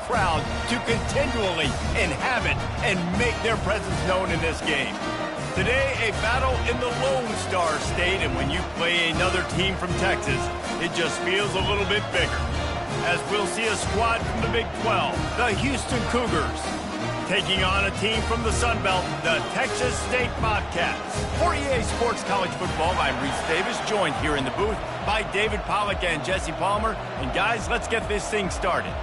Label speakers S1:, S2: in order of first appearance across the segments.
S1: crowd to continually inhabit and make their presence known in this game. Today, a battle in the Lone Star State, and when you play another team from Texas, it just feels a little bit bigger. As we'll see a squad from the Big 12, the Houston Cougars, taking on a team from the Sun Belt, the Texas State Bobcats. For EA Sports College Football, I'm Reese Davis, joined here in the booth by David Pollack and Jesse Palmer. And guys, let's get this thing started.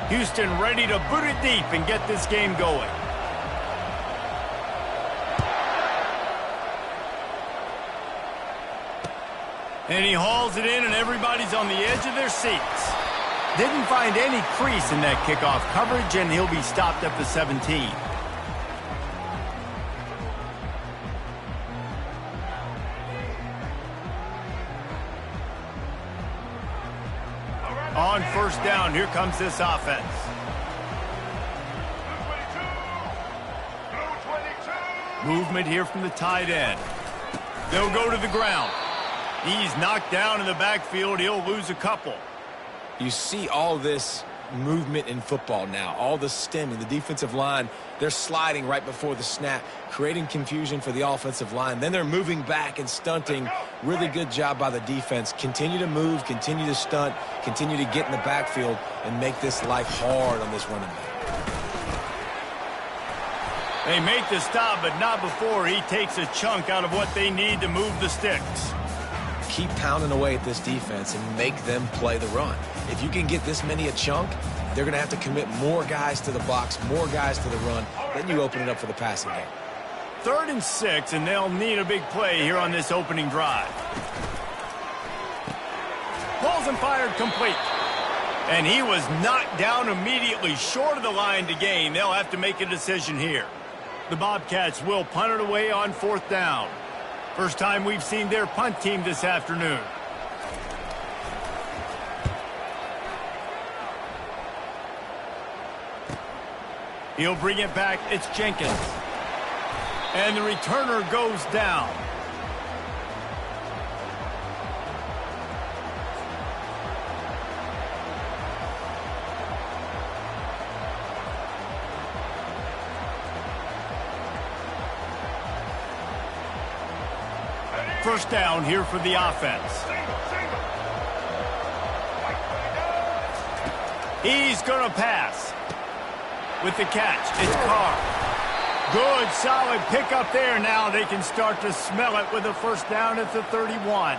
S1: Houston ready to boot it deep and get this game going. And he hauls it in, and everybody's on the edge of their seats. Didn't find any crease in that kickoff coverage, and he'll be stopped at the 17. On first down, here comes this offense. Movement here from the tight end. They'll go to the ground. He's knocked down in the backfield. He'll lose a couple.
S2: You see all this movement in football now, all the stemming, the defensive line, they're sliding right before the snap, creating confusion for the offensive line. Then they're moving back and stunting. Really good job by the defense. Continue to move, continue to stunt, continue to get in the backfield and make this life hard on this running back.
S1: They make the stop, but not before he takes a chunk out of what they need to move the sticks.
S2: Keep pounding away at this defense and make them play the run. If you can get this many a chunk, they're going to have to commit more guys to the box, more guys to the run. Then you open it up for the passing game.
S1: 3rd and 6, and they'll need a big play here on this opening drive. Balls and fired complete. And he was knocked down immediately short of the line to gain. They'll have to make a decision here. The Bobcats will punt it away on 4th down. First time we've seen their punt team this afternoon. He'll bring it back. It's Jenkins. And the returner goes down. First down here for the offense. He's going to pass. With the catch, it's Carr. Good, solid pickup there. Now they can start to smell it with a first down at the 31.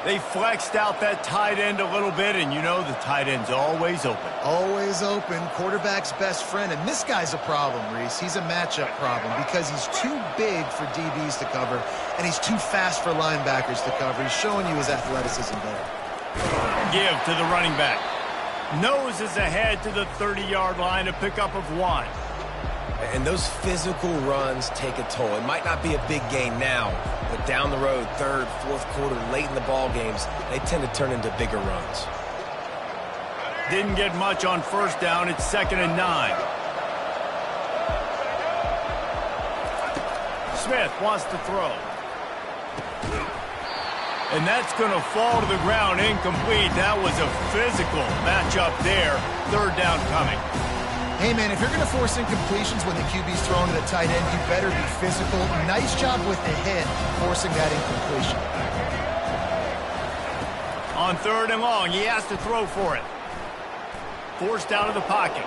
S1: They flexed out that tight end a little bit, and you know the tight end's always open.
S3: Always open. Quarterback's best friend. And this guy's a problem, Reese. He's a matchup problem because he's too big for DBs to cover, and he's too fast for linebackers to cover. He's showing you his athleticism there.
S1: Give to the running back. Noses ahead to the 30-yard line, a pickup of 1.
S2: And those physical runs take a toll. It might not be a big gain now, but down the road, 3rd, 4th quarter, late in the ball games, they tend to turn into bigger runs.
S1: Didn't get much on first down. It's 2nd and 9. Smith wants to throw. And that's going to fall to the ground incomplete. That was a physical matchup there. 3rd down coming.
S3: Hey, man, if you're going to force incompletions when the QB's throwing to the tight end, you better be physical. Nice job with the hit, forcing that incompletion.
S1: On 3rd and long, he has to throw for it. Forced out of the pocket.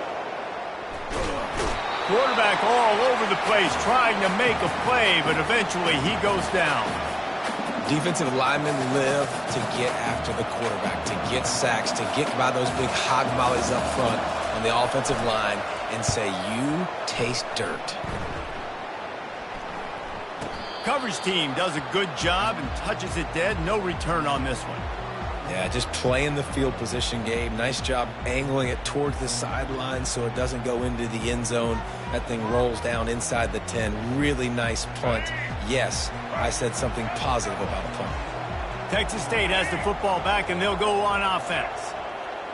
S1: Quarterback all over the place, trying to make a play, but eventually he goes down.
S2: Defensive linemen live to get after the quarterback, to get sacks, to get by those big hog mollies up front on the offensive line and say, you taste dirt.
S1: Coverage team does a good job and touches it dead. No return on this one.
S2: Yeah, just playing the field position game. Nice job angling it towards the sideline so it doesn't go into the end zone. That thing rolls down inside the 10. Really nice punt. Yes, I said something positive about a punt.
S1: Texas State has the football back, and they'll go on offense.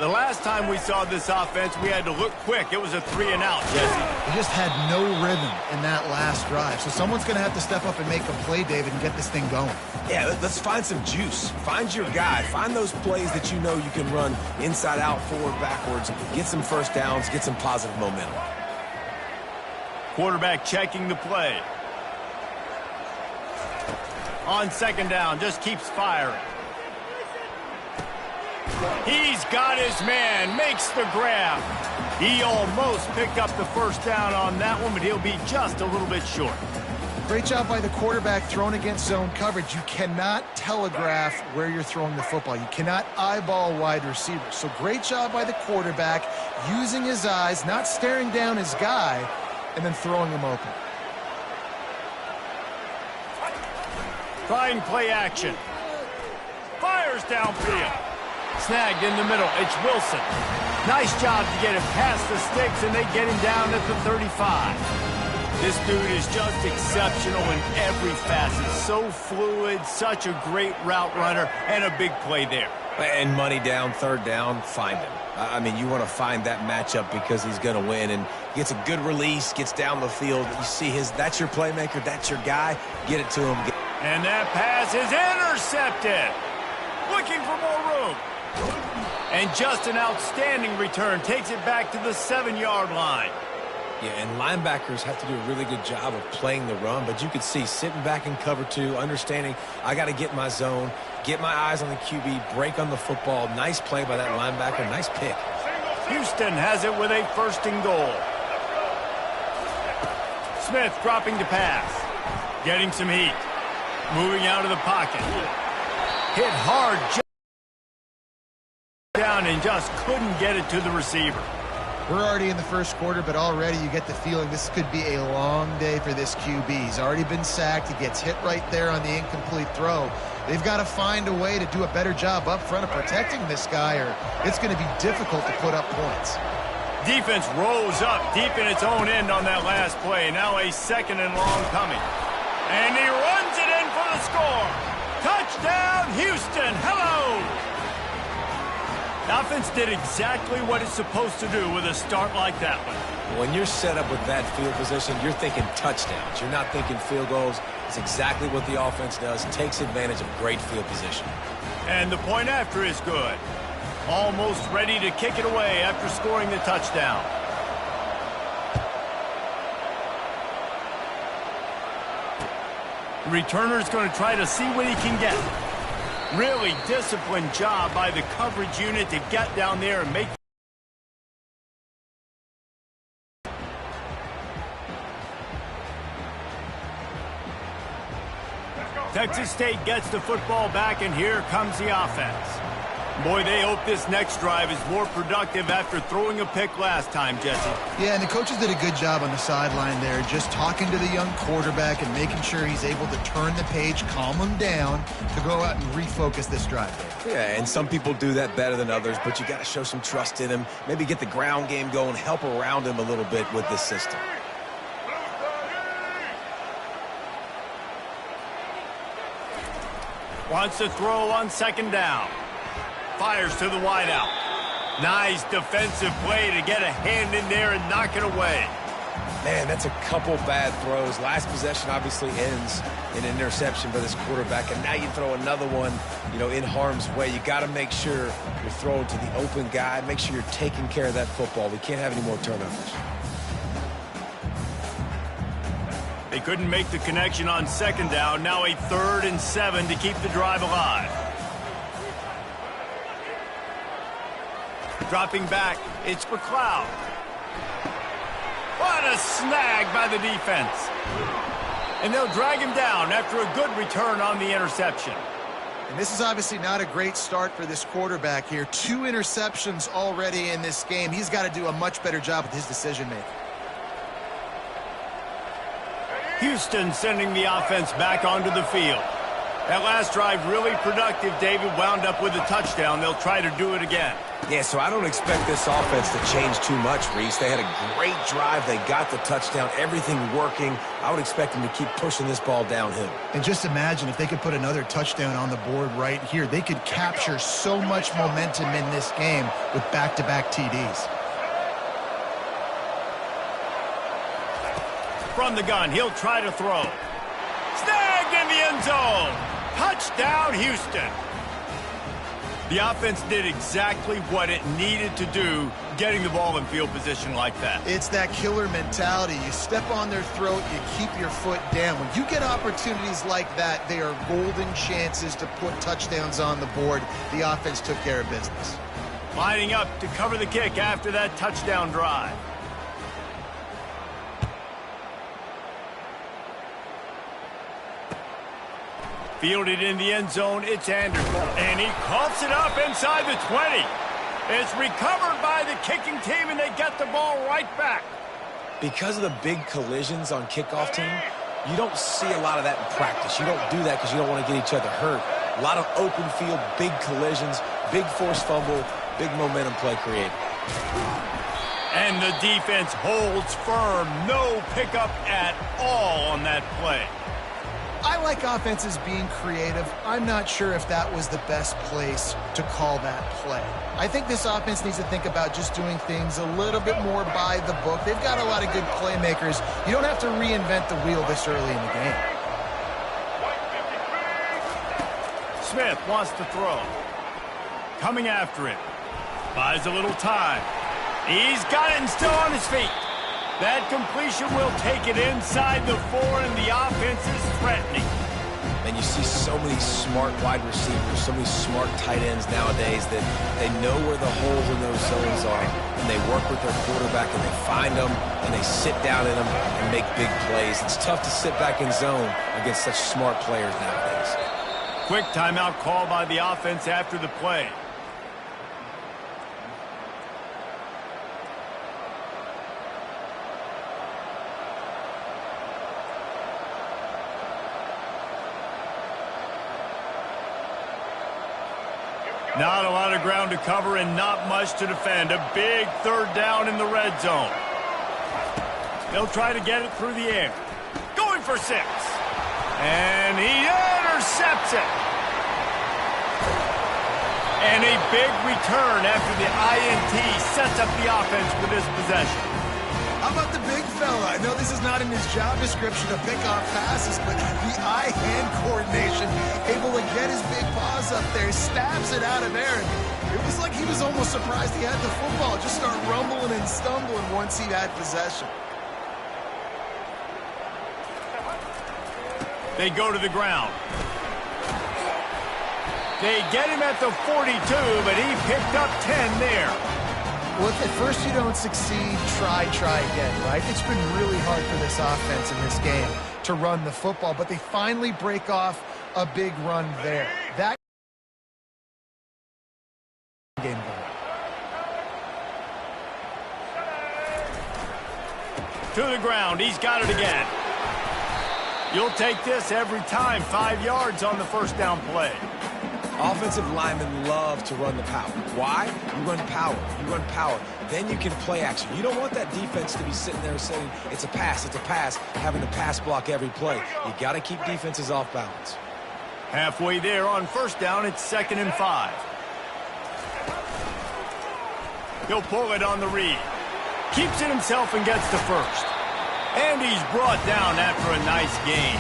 S1: The last time we saw this offense, we had to look quick. It was a 3-and-out, Jesse.
S3: They just had no rhythm in that last drive. So someone's going to have to step up and make a play, David, and get this thing going.
S2: Yeah, let's find some juice. Find your guy. Find those plays that you know you can run inside out, forward, backwards. Get some first downs. Get some positive momentum.
S1: Quarterback checking the play. On second down, just keeps firing. He's got his man, makes the grab. He almost picked up the first down on that one, but he'll be just a little bit short.
S3: Great job by the quarterback throwing against zone coverage. You cannot telegraph where you're throwing the football. You cannot eyeball wide receivers. So great job by the quarterback using his eyes, not staring down his guy, and then throwing him open.
S1: Trying play action. Fires downfield. Snagged in the middle. It's Wilson. Nice job to get him past the sticks, and they get him down at the 35. This dude is just exceptional in every facet. So fluid, such a great route runner, and a big play there.
S2: And money down, third down, find him. I mean, you want to find that matchup because he's going to win, and gets a good release, gets down the field. You see that's your playmaker, that's your guy. Get it to him.
S1: And that pass is intercepted. Looking for more room. And just an outstanding return. Takes it back to the 7-yard line.
S2: Yeah, and linebackers have to do a really good job of playing the run, but you could see sitting back in cover two, understanding I got to get my zone, get my eyes on the QB, break on the football. Nice play by that linebacker. Nice pick.
S1: Houston has it with a 1st and goal. Smith dropping to pass. Getting some heat. Moving out of the pocket. Hit hard down and just couldn't get it to the receiver.
S3: We're already in the first quarter, but already you get the feeling this could be a long day for this QB. He's already been sacked. He gets hit right there on the incomplete throw. They've got to find a way to do a better job up front of protecting this guy, or it's going to be difficult to put up points.
S1: Defense rose up deep in its own end on that last play. Now a 2nd and long coming. And he runs it in for the score. Touchdown, Houston. Hello. The offense did exactly what it's supposed to do with a start like that one.
S2: When you're set up with that field position, you're thinking touchdowns. You're not thinking field goals. It's exactly what the offense does. Takes advantage of great field position.
S1: And the point after is good. Almost ready to kick it away after scoring the touchdown. The returner's going to try to see what he can get. Really disciplined job by the coverage unit to get down there and make. Texas State gets the football back, and here comes the offense. Boy, they hope this next drive is more productive after throwing a pick last time, Jesse.
S3: Yeah, and the coaches did a good job on the sideline there, just talking to the young quarterback and making sure he's able to turn the page, calm him down, to go out and refocus this drive.
S2: Yeah, and some people do that better than others, but you got to show some trust in him. Maybe get the ground game going, help around him a little bit with this system.
S1: Wants to throw on 2nd down. Fires to the wideout. Nice defensive play to get a hand in there and knock it away.
S2: Man, that's a couple bad throws. Last possession obviously ends in an interception by this quarterback, and now you throw another one, in harm's way. You got to make sure you're throwing to the open guy. Make sure you're taking care of that football. We can't have any more turnovers.
S1: They couldn't make the connection on 2nd down. Now a 3rd and 7 to keep the drive alive. Dropping back, it's McLeod. What a snag by the defense. And they'll drag him down after a good return on the interception.
S3: And this is obviously not a great start for this quarterback here. 2 interceptions already in this game. He's got to do a much better job with his decision-making.
S1: Houston sending the offense back onto the field. That last drive really productive. David wound up with a touchdown. They'll try to do it again.
S2: Yeah, so I don't expect this offense to change too much, Reese. They had a great drive. They got the touchdown, everything working. I would expect them to keep pushing this ball downhill.
S3: And just imagine if they could put another touchdown on the board right here. They could capture so much momentum in this game with back-to-back TDs.
S1: From the gun, he'll try to throw. Snagged in the end zone. Touchdown, Houston. The offense did exactly what it needed to do, getting the ball in field position like that.
S3: It's that killer mentality. You step on their throat, you keep your foot down. When you get opportunities like that, they are golden chances to put touchdowns on the board. The offense took care of business.
S1: Lining up to cover the kick after that touchdown drive. Fielded in the end zone, it's Anderson. And he coughs it up inside the 20. It's recovered by the kicking team, and they get the ball right back.
S2: Because of the big collisions on kickoff team, you don't see a lot of that in practice. You don't do that because you don't want to get each other hurt. A lot of open field, big collisions, big forced fumble, big momentum play created.
S1: And the defense holds firm. No pickup at all on that play.
S3: I like offenses being creative. I'm not sure if that was the best place to call that play. I think this offense needs to think about just doing things a little bit more by the book. They've got a lot of good playmakers. You don't have to reinvent the wheel this early in the game.
S1: Smith wants to throw. Coming after it. Buys a little time. He's got it and still on his feet. That completion will take it inside the 4, and the offense is threatening.
S2: And you see so many smart wide receivers, so many smart tight ends nowadays that they know where the holes in those zones are, and they work with their quarterback, and they find them, and they sit down in them and make big plays. It's tough to sit back in zone against such smart players nowadays.
S1: Quick timeout call by the offense after the play. Not a lot of ground to cover and not much to defend. A big third down in the red zone. They'll try to get it through the air. Going for 6. And he intercepts it. And a big return after the INT sets up the offense with this possession.
S3: How about the big fella? I know this is not in his job description to pick off passes, but the eye-hand coordination, able to get his big paws up there, stabs it out of Aaron. It was like he was almost surprised he had the football. Just start rumbling and stumbling once he had possession.
S1: They go to the ground. They get him at the 42, but he picked up 10 there.
S3: Well, if at first you don't succeed, try again, right? It's been really hard for this offense in this game to run the football, but they finally break off a big run there. That game goal.
S1: To the ground. He's got it again. You'll take this every time. 5 yards on the first down play.
S2: Offensive linemen love to run the power. Why? You run power. You run power. Then you can play action. You don't want that defense to be sitting there saying, it's a pass, having to pass block every play. You got to keep defenses off balance.
S1: Halfway there on first down, it's 2nd and 5. He'll pull it on the read. Keeps it himself and gets to first. And he's brought down after a nice gain.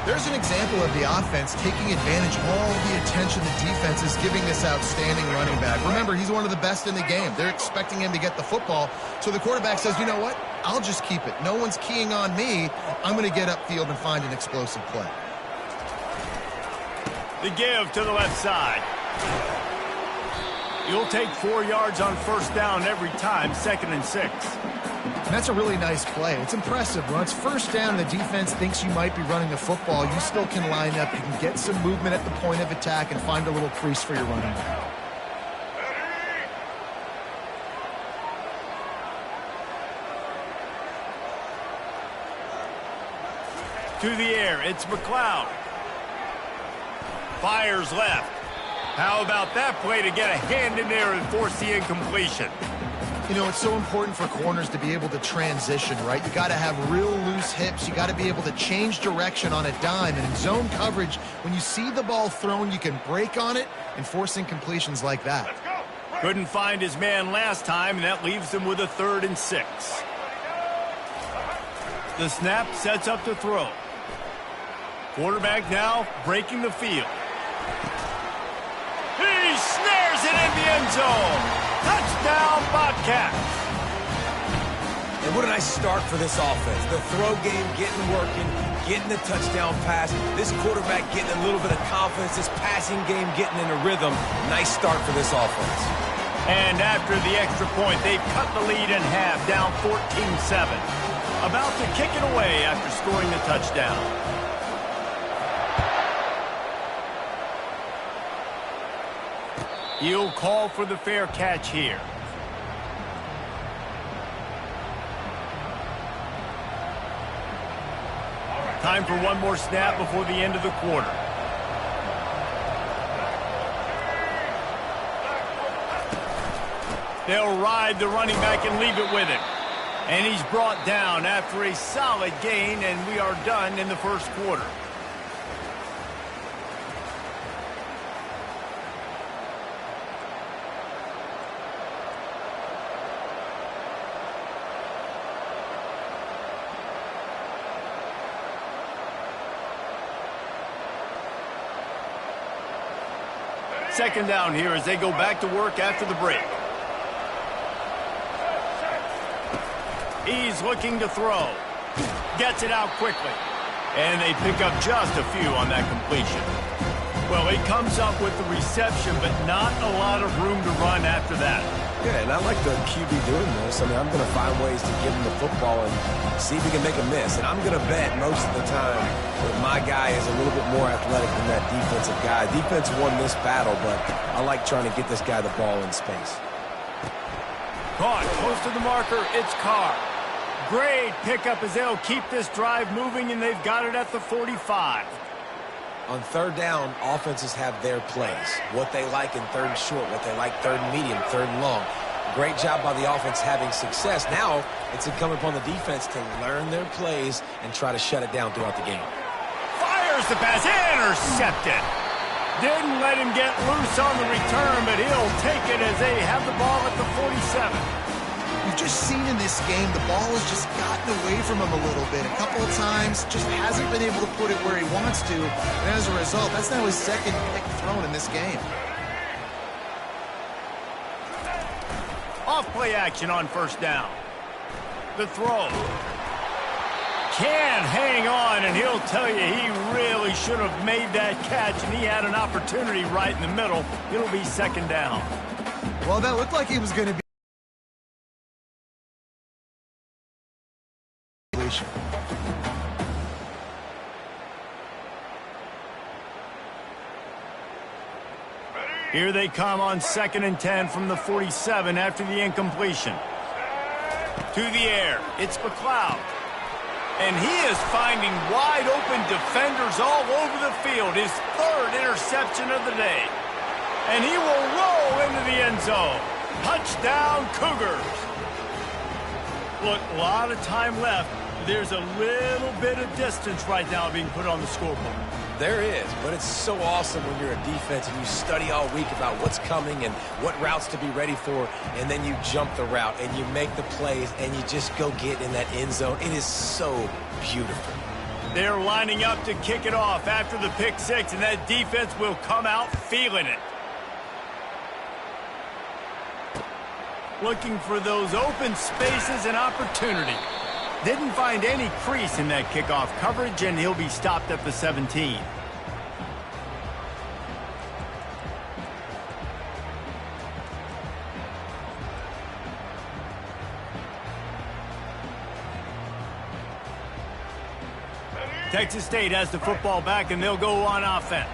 S3: There's an example of the offense taking advantage of all the attention the defense is giving this outstanding running back. Remember, he's one of the best in the game. They're expecting him to get the football. So the quarterback says, you know what? I'll just keep it. No one's keying on me. I'm going to get upfield and find an explosive play.
S1: The give to the left side. You'll take 4 yards on first down every time, 2nd and 6.
S3: And that's a really nice play. It's impressive. When it's first down, the defense thinks you might be running the football. You still can line up. You can get some movement at the point of attack and find a little crease for your running back.
S1: To the air, it's McLeod. Fires left. How about that play to get a hand in there and force the incompletion?
S3: You know, it's so important for corners to be able to transition, right? You got to have real loose hips. You got to be able to change direction on a dime. And in zone coverage, when you see the ball thrown, you can break on it and force incompletions like that.
S1: Couldn't find his man last time, and that leaves him with a 3rd and 6. The snap sets up to throw. Quarterback now breaking the field. He snares it in the end zone. Touchdown, Bobcats.
S2: And what a nice start for this offense. The throw game getting working, getting the touchdown pass. This quarterback getting a little bit of confidence. This passing game getting in a rhythm. Nice start for this offense.
S1: And after the extra point, they've cut the lead in half, down 14-7. About to kick it away after scoring the touchdown. He'll call for the fair catch here. Time for one more snap before the end of the quarter. They'll ride the running back and leave it with him. And he's brought down after a solid gain, and we are done in the first quarter. Second down here as they go back to work after the break. He's looking to throw. Gets it out quickly. And they pick up just a few on that completion. Well, he comes up with the reception, but not a lot of room to run after that.
S2: Yeah, and I like the QB doing this. I mean, I'm going to find ways to give him the football and see if he can make a miss. And I'm going to bet most of the time that my guy is a little bit more athletic than that defensive guy. Defense won this battle, but I like trying to get this guy the ball in space.
S1: Caught close to the marker. It's Carr. Great pickup as they'll keep this drive moving, and they've got it at the 45.
S2: On third down, offenses have their plays. What they like in third and short, what they like third and medium, third and long. Great job by the offense having success. Now it's incumbent upon the defense to learn their plays and try to shut it down throughout the game.
S1: Fires the pass. Intercepted. Didn't let him get loose on the return, but he'll take it as they have the ball at the 47.
S3: We've just seen in this game the ball has just gotten away from him a little bit. A couple of times, just hasn't been able to put it where he wants to. And as a result, that's now his second pick thrown in this game.
S1: Off play action on first down. The throw. Can hang on, and he'll tell you he really should have made that catch, and he had an opportunity right in the middle. It'll be second down.
S3: Well, that looked like he was going to be.
S1: Here they come on 2nd and 10 from the 47 after the incompletion. To the air, it's McLeod. And he is finding wide open defenders all over the field. His 3rd interception of the day. And he will roll into the end zone. Touchdown, Cougars. Look, a lot of time left. There's a little bit of distance right now being put on the scoreboard.
S2: There is, but it's so awesome when you're a defense and you study all week about what's coming and what routes to be ready for, and then you jump the route and you make the plays and you just go get in that end zone. It is so beautiful.
S1: They're lining up to kick it off after the pick six, and that defense will come out feeling it. Looking for those open spaces and opportunity. Didn't find any crease in that kickoff coverage, and he'll be stopped at the 17. Texas State has the football back, and they'll go on offense.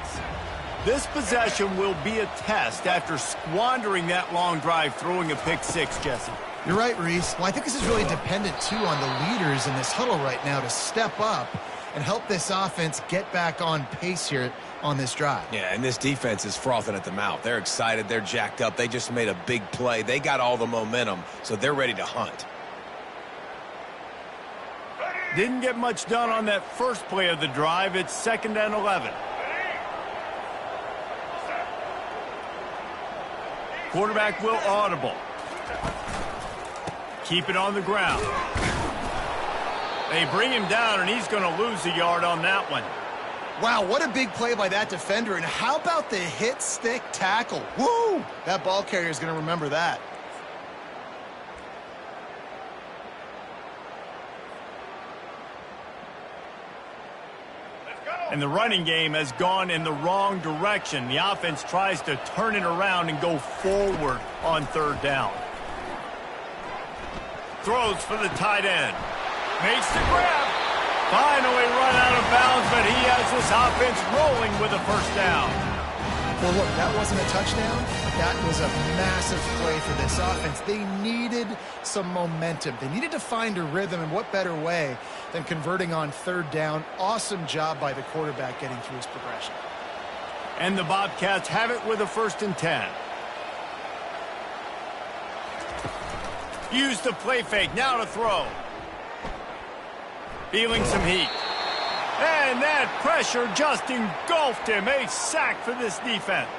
S1: This possession will be a test after squandering that long drive, throwing a pick six, Jesse.
S3: You're right, Reese. Well, I think this is really dependent, too, on the leaders in this huddle right now to step up and help this offense get back on pace here on this drive.
S2: Yeah, and this defense is frothing at the mouth. They're excited. They're jacked up. They just made a big play. They got all the momentum, so they're ready to hunt.
S1: Didn't get much done on that first play of the drive. It's 2nd and 11. Quarterback will audible. Keep it on the ground. They bring him down, and he's going to lose a yard on that one.
S3: Wow, what a big play by that defender. And how about the hit stick tackle? Woo! That ball carrier is going to remember that.
S1: And the running game has gone in the wrong direction. The offense tries to turn it around and go forward on 3rd down. Throws for the tight end. Makes the grab. Finally run out of bounds, but he has this offense rolling with a 1st down.
S3: Well, look, that wasn't a touchdown. That was a massive play for this offense. They needed some momentum. They needed to find a rhythm, and what better way than converting on 3rd down. Awesome job by the quarterback getting through his progression.
S1: And the Bobcats have it with a 1st and 10. Use the play fake. Now to throw. Feeling some heat. And that pressure just engulfed him. A sack for this defense.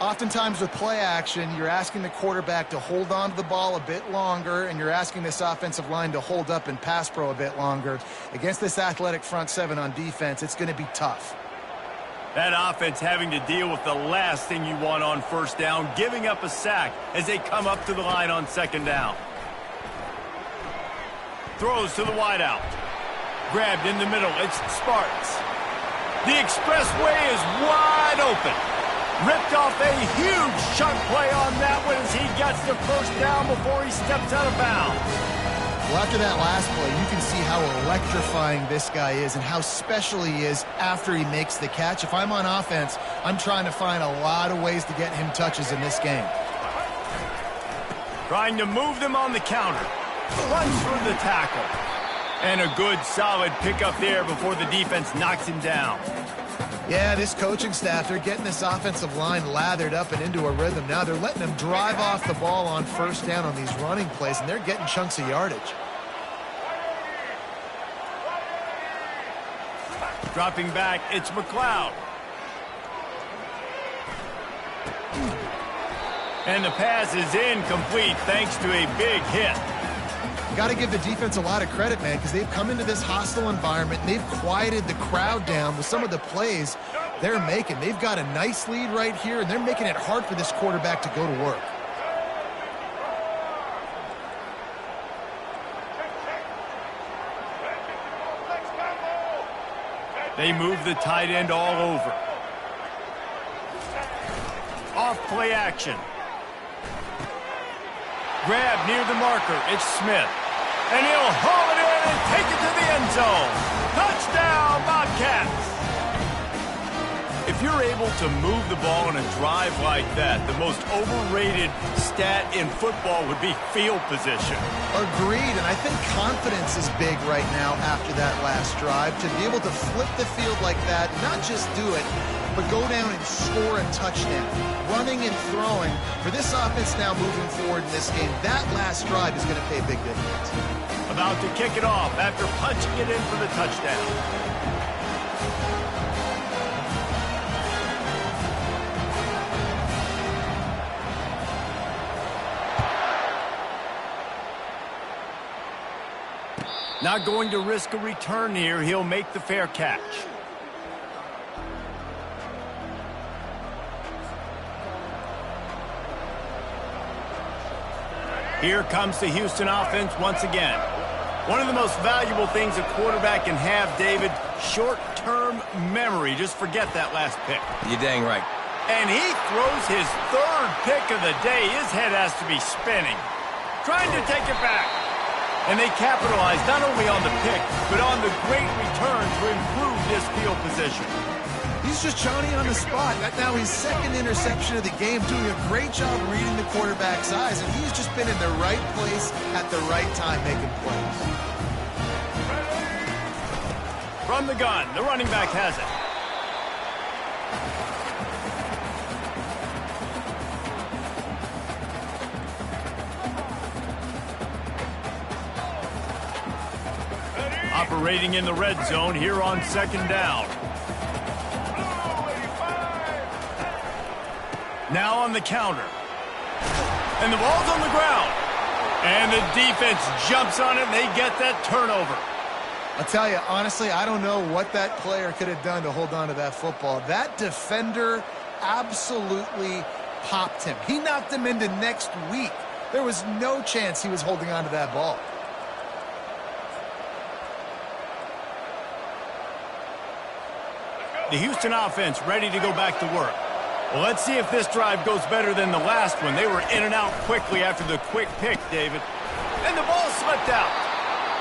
S3: Oftentimes with play action, you're asking the quarterback to hold on to the ball a bit longer, and you're asking this offensive line to hold up and pass pro a bit longer. Against this athletic front 7 on defense, it's going to be tough.
S1: That offense having to deal with the last thing you want on 1st down, giving up a sack as they come up to the line on 2nd down. Throws to the wideout. Grabbed in the middle. It's Sparks. The expressway is wide open. Ripped off a huge chunk play on that one as he gets the 1st down before he steps out of bounds.
S3: Well, after that last play, you can see how electrifying this guy is and how special he is after he makes the catch. If I'm on offense, I'm trying to find a lot of ways to get him touches in this game.
S1: Trying to move them on the counter. Runs for the tackle. And a good, solid pickup there before the defense knocks him down.
S3: Yeah, this coaching staff, they're getting this offensive line lathered up and into a rhythm. Now they're letting them drive off the ball on 1st down on these running plays, and they're getting chunks of yardage.
S1: Dropping back, it's McLeod. And the pass is incomplete thanks to a big hit.
S3: Got to give the defense a lot of credit, man, because they've come into this hostile environment and they've quieted the crowd down with some of the plays they're making. They've got a nice lead right here, and they're making it hard for this quarterback to go to work.
S1: They move the tight end all over. Off play action. Grab near the marker. It's Smith. And he'll haul it in and take it to the end zone. Touchdown, Bobcats! If you're able to move the ball in a drive like that, the most overrated stat in football would be field position.
S3: Agreed, and I think confidence is big right now after that last drive. To be able to flip the field like that, not just do it, but go down and score a touchdown. Running and throwing, for this offense now moving forward in this game, that last drive is going to pay a big difference.
S1: About to kick it off after punching it in for the touchdown. Not going to risk a return here. He'll make the fair catch. Here comes the Houston offense once again. One of the most valuable things a quarterback can have, David, short-term memory. Just forget that last pick.
S2: You're dang right.
S1: And he throws his 3rd pick of the day. His head has to be spinning. Trying to take it back. And they capitalize not only on the pick, but on the great return to improve this field position.
S3: He's just Johnny on the spot. Now his 2nd interception of the game, doing a great job reading the quarterback's eyes, and he's just been in the right place at the right time making plays.
S1: From the gun, the running back has it. Operating in the red zone here on second down. Now on the counter. And the ball's on the ground. And the defense jumps on it, and they get that turnover.
S3: I'll tell you, honestly, I don't know what that player could have done to hold on to that football. That defender absolutely popped him. He knocked him into next week. There was no chance he was holding on to that ball.
S1: The Houston offense ready to go back to work. Well, let's see if this drive goes better than the last one. They were in and out quickly after the quick pick, David. And the ball slipped out.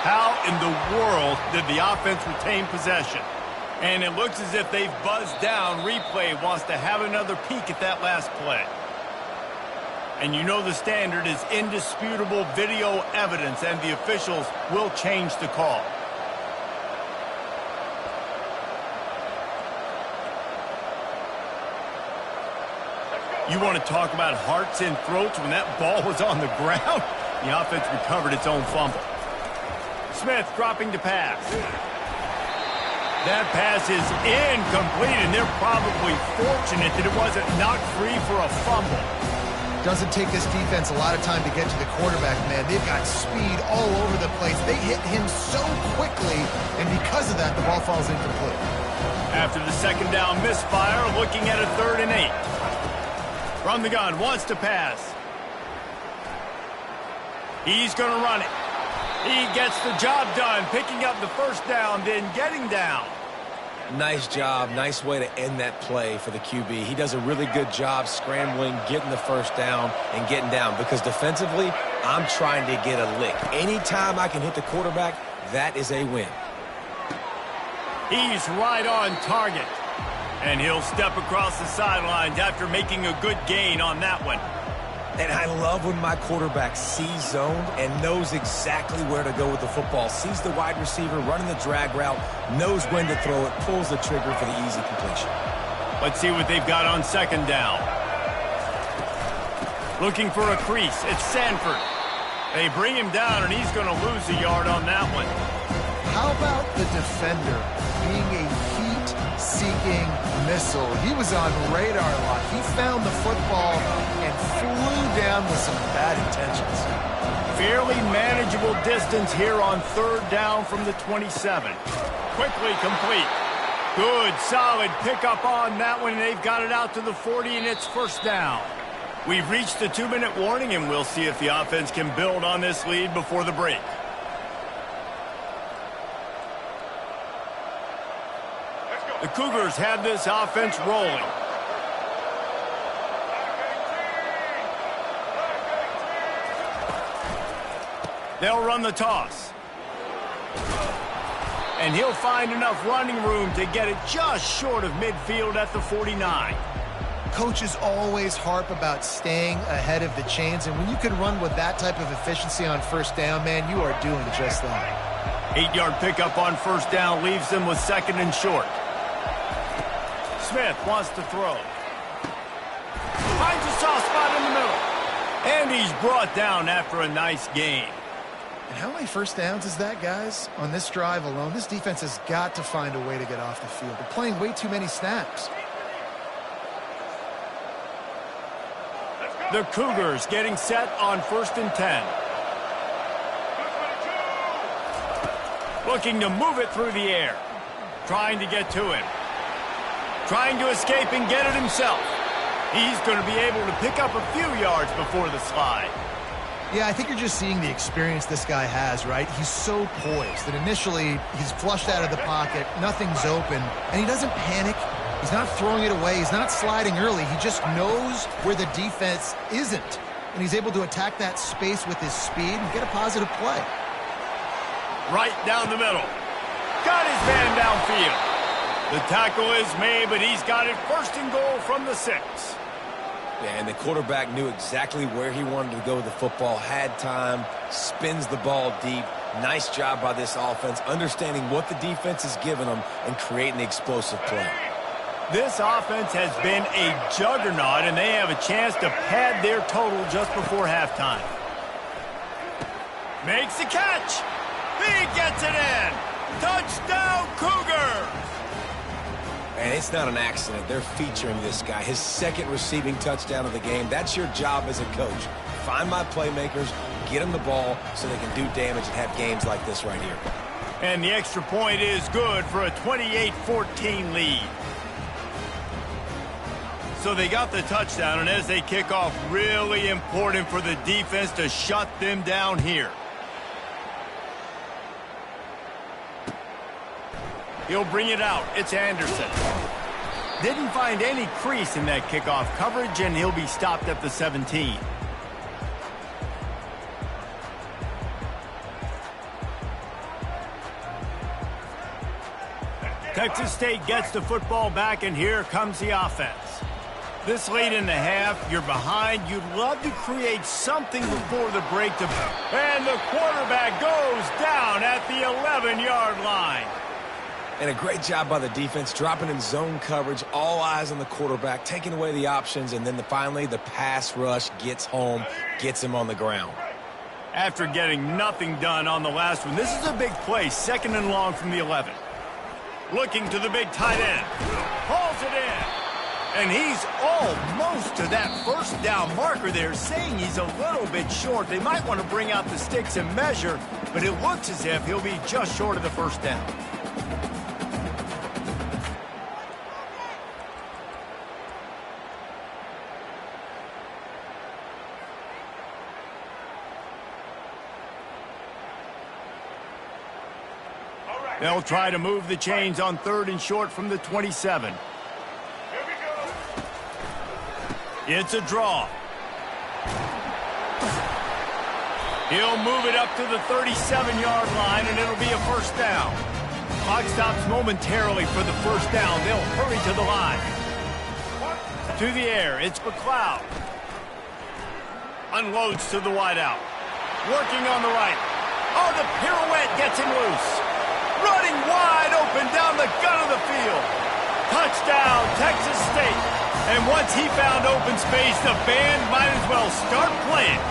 S1: How in the world did the offense retain possession? And it looks as if they've buzzed down. Replay wants to have another peek at that last play. And you know the standard is indisputable video evidence, and the officials will change the call. You want to talk about hearts and throats when that ball was on the ground? The offense recovered its own fumble. Smith dropping to pass. That pass is incomplete, and they're probably fortunate that it wasn't knocked free for a fumble.
S3: Doesn't take this defense a lot of time to get to the quarterback, man. They've got speed all over the place. They hit him so quickly, and because of that, the ball falls incomplete.
S1: After the second down misfire, looking at a 3rd and 8. From the gun, wants to pass. He's going to run it. He gets the job done, picking up the first down, then getting down.
S2: Nice job. Nice way to end that play for the QB. He does a really good job scrambling, getting the first down, and getting down. Because defensively, I'm trying to get a lick. Anytime I can hit the quarterback, that is a win.
S1: He's right on target. And he'll step across the sidelines after making a good gain on that one.
S2: And I love when my quarterback sees zoned and knows exactly where to go with the football. Sees the wide receiver running the drag route, knows when to throw it, pulls the trigger for the easy completion.
S1: Let's see what they've got on second down. Looking for a crease. It's Sanford. They bring him down, and he's going to lose a yard on that one.
S3: How about the defender being a heat-seeking missile? He was on radar lock. He found the football and flew down with some bad intentions.
S1: Fairly manageable distance here on 3rd down from the 27. Quickly complete. Good, solid pickup on that one. They've got it out to the 40, and it's first down. We've reached the 2-minute warning, and we'll see if the offense can build on this lead before the break. The Cougars have this offense rolling. They'll run the toss. And he'll find enough running room to get it just short of midfield at the 49.
S3: Coaches always harp about staying ahead of the chains, and when you can run with that type of efficiency on first down, man, you are doing just that.
S1: 8-yard pickup on first down leaves them with 2nd and short. Smith wants to throw. Finds a soft spot in the middle. And he's brought down after a nice gain.
S3: And how many first downs is that, guys? On this drive alone, this defense has got to find a way to get off the field. They're playing way too many snaps.
S1: The Cougars getting set on 1st and 10. Looking to move it through the air. Trying to get to him. Trying to escape and get it himself. He's going to be able to pick up a few yards before the slide.
S3: Yeah, I think you're just seeing the experience this guy has, right? He's so poised that initially he's flushed out of the pocket, nothing's open, and he doesn't panic. He's not throwing it away. He's not sliding early. He just knows where the defense isn't, and he's able to attack that space with his speed and get a positive play.
S1: Right down the middle. Got his man downfield. The tackle is made, but he's got it 1st and goal from the 6.
S2: Yeah, and the quarterback knew exactly where he wanted to go with the football, had time, spins the ball deep, Nice job by this offense, understanding what the defense is giving them and creating the explosive play.
S1: This offense has been a juggernaut, and they have a chance to pad their total just before halftime. Makes the catch. He gets it in. Touchdown, Cougars!
S2: And it's not an accident. They're featuring this guy. His second receiving touchdown of the game. That's your job as a coach. Find my playmakers, get them the ball so they can do damage and have games like this right here.
S1: And the extra point is good for a 28-14 lead. So they got the touchdown, and as they kick off, really important for the defense to shut them down here. He'll bring it out. It's Anderson. Didn't find any crease in that kickoff coverage, and he'll be stopped at the 17. Texas State gets the football back, and here comes the offense. This late in the half, you're behind. You'd love to create something before the break. And the quarterback goes down at the 11-yard line.
S2: And a great job by the defense, dropping in zone coverage, all eyes on the quarterback, taking away the options, and then finally the pass rush gets home, gets him on the ground.
S1: After getting nothing done on the last one, this is a big play, 2nd and long from the 11. Looking to the big tight end. Hauls it in. And he's almost to that first down marker there, saying he's a little bit short. They might want to bring out the sticks and measure, but it looks as if he'll be just short of the first down. They'll try to move the chains on 3rd and short from the 27. It's a draw. He'll move it up to the 37-yard line, and it'll be a first down. Clock stops momentarily for the first down. They'll hurry to the line. To the air, it's McLeod. Unloads to the wideout. Working on the right. Oh, the pirouette gets him loose. Running wide open down the gut of the field. Touchdown, Texas State. And once he found open space, the band might as well start playing.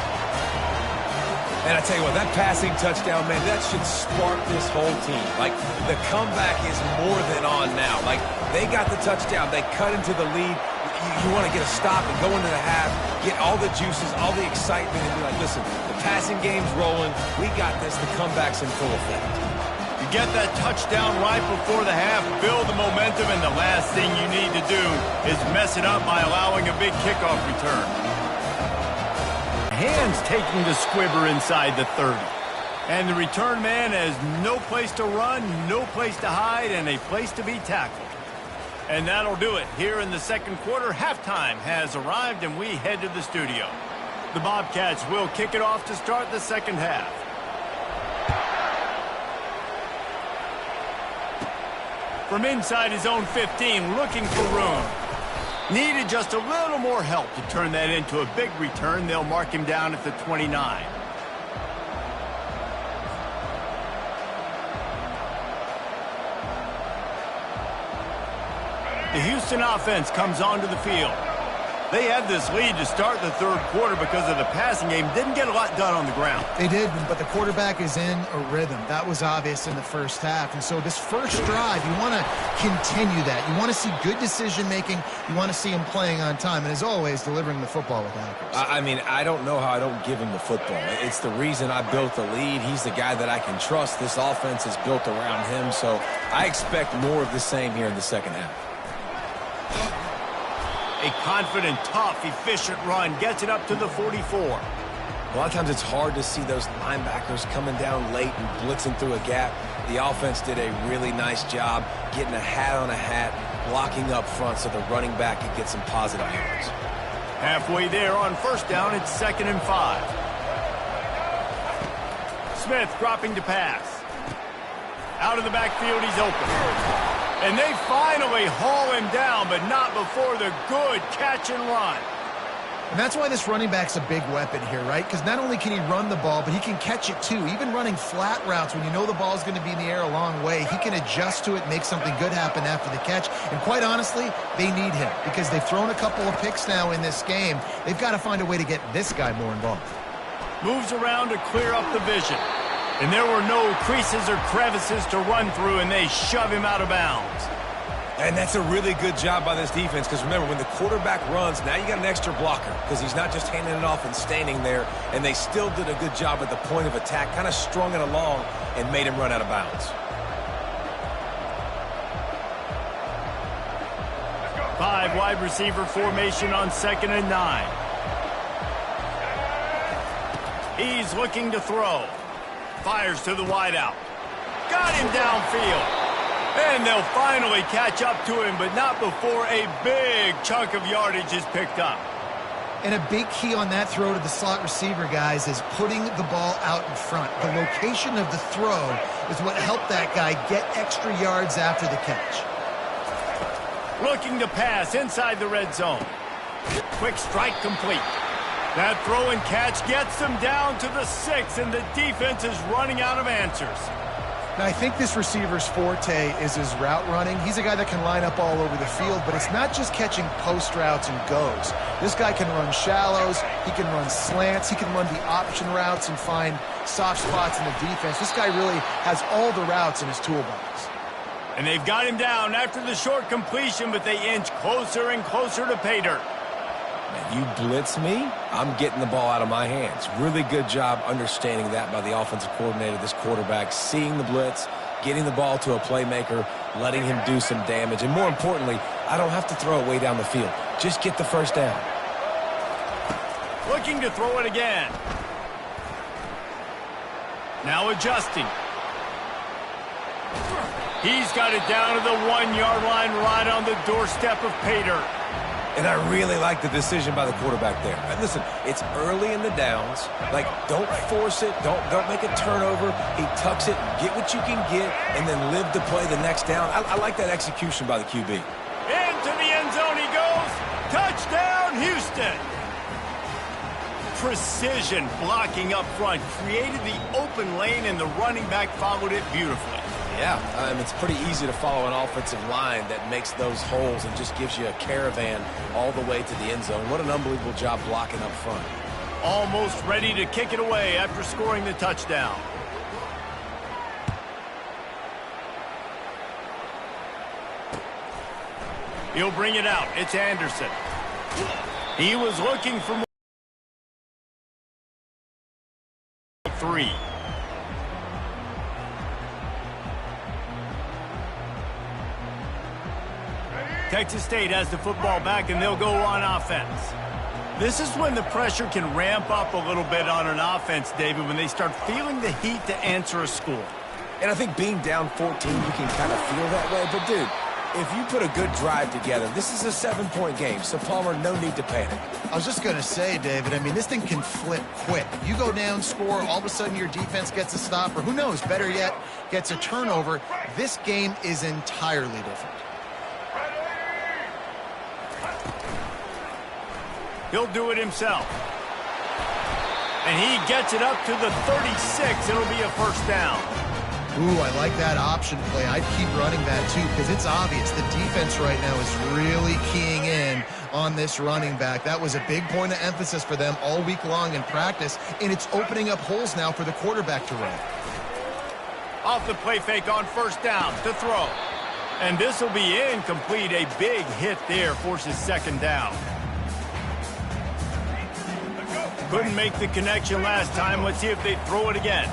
S2: And I tell you what, that passing touchdown, man, that should spark this whole team. Like, the comeback is more than on now. Like, they got the touchdown. They cut into the lead. You want to get a stop and go into the half, get all the juices, all the excitement, and be like, listen, the passing game's rolling. We got this. The comeback's in full effect.
S1: You get that touchdown right before the half, build the momentum, and the last thing you need to do is mess it up by allowing a big kickoff return. Hands taking the squibber inside the 30. And the return man has no place to run, no place to hide, and a place to be tackled. And that'll do it. Here in the second quarter, halftime has arrived, and we head to the studio. The Bobcats will kick it off to start the second half. From inside his own 15, looking for room. Needed just a little more help to turn that into a big return. They'll mark him down at the 29. The Houston offense comes onto the field. They had this lead to start the third quarter because of the passing game. Didn't get a lot done on the ground.
S3: They did, but the quarterback is in a rhythm. That was obvious in the first half. And so this first drive, you want to continue that. You want to see good decision-making. You want to see him playing on time. And as always, delivering the football with accuracy.
S2: I mean, I don't know how I don't give him the football. It's the reason I built the lead. He's the guy that I can trust. This offense is built around him. So I expect more of the same here in the second half.
S1: A confident, tough, efficient run gets it up to the 44.
S2: A lot of times it's hard to see those linebackers coming down late and blitzing through a gap. The offense did a really nice job getting a hat on a hat, blocking up front so the running back could get some positive yards.
S1: Halfway there on first down, it's 2nd and 5. Smith dropping to pass. Out of the backfield, he's open. And they finally haul him down, but not before the good catch and run.
S3: And that's why this running back's a big weapon here, right? Because not only can he run the ball, but he can catch it too. Even running flat routes when you know the ball's going to be in the air a long way, he can adjust to it, make something good happen after the catch. And quite honestly, they need him because they've thrown a couple of picks now in this game. They've got to find a way to get this guy more involved.
S1: Moves around to clear up the vision. And there were no creases or crevices to run through, and they shove him out of bounds.
S2: And that's a really good job by this defense because, remember, when the quarterback runs, now you got an extra blocker because he's not just handing it off and standing there, and they still did a good job at the point of attack, kind of strung it along and made him run out of bounds.
S1: Five wide receiver formation on 2nd and 9. He's looking to throw. Fires to the wideout. Got him downfield. And they'll finally catch up to him, but not before a big chunk of yardage is picked up.
S3: And a big key on that throw to the slot receiver, guys, is putting the ball out in front. The location of the throw is what helped that guy get extra yards after the catch.
S1: Looking to pass inside the red zone. Quick strike complete. That throw and catch gets them down to the 6, and the defense is running out of answers.
S3: Now, I think this receiver's forte is his route running. He's a guy that can line up all over the field, but it's not just catching post routes and goes. This guy can run shallows, he can run slants, he can run the option routes and find soft spots in the defense. This guy really has all the routes in his toolbox.
S1: And they've got him down after the short completion, but they inch closer and closer to pay dirt.
S2: You blitz me, I'm getting the ball out of my hands. Really good job understanding that by the offensive coordinator, this quarterback, seeing the blitz, getting the ball to a playmaker, letting him do some damage. And more importantly, I don't have to throw it way down the field. Just get the first down.
S1: Looking to throw it again. Now adjusting. He's got it down to the 1-yard line right on the doorstep of pay dirt.
S2: And I really like the decision by the quarterback there. And listen, it's early in the downs. Like, don't force it. Don't make a turnover. He tucks it, get what you can get, and then live to play the next down. I like that execution by the QB.
S1: Into the end zone he goes. Touchdown, Houston. Precision blocking up front created the open lane, and the running back followed it beautifully.
S2: Yeah, it's pretty easy to follow an offensive line that makes those holes and just gives you a caravan all the way to the end zone. What an unbelievable job blocking up front.
S1: Almost ready to kick it away after scoring the touchdown. He'll bring it out. It's Anderson. He was looking for more. 3. Texas State has the football back, and they'll go on offense. This is when the pressure can ramp up a little bit on an offense, David, when they start feeling the heat to answer a score.
S2: And I think being down 14, you can kind of feel that way. But, dude, if you put a good drive together, this is a 7-point game. So, Palmer, no need to panic.
S3: I was just going to say, David, I mean, this thing can flip quick. You go down, score, all of a sudden your defense gets a stop, or who knows, better yet, gets a turnover. This game is entirely different.
S1: He'll do it himself. And he gets it up to the 36. It'll be a first down.
S3: Ooh, I like that option play. I'd keep running that too because it's obvious the defense right now is really keying in on this running back. That was a big point of emphasis for them all week long in practice, and it's opening up holes now for the quarterback to run.
S1: Off the play fake on first down to throw. And this will be incomplete. A big hit there forces second down. Couldn't make the connection last time. Let's see if they throw it again.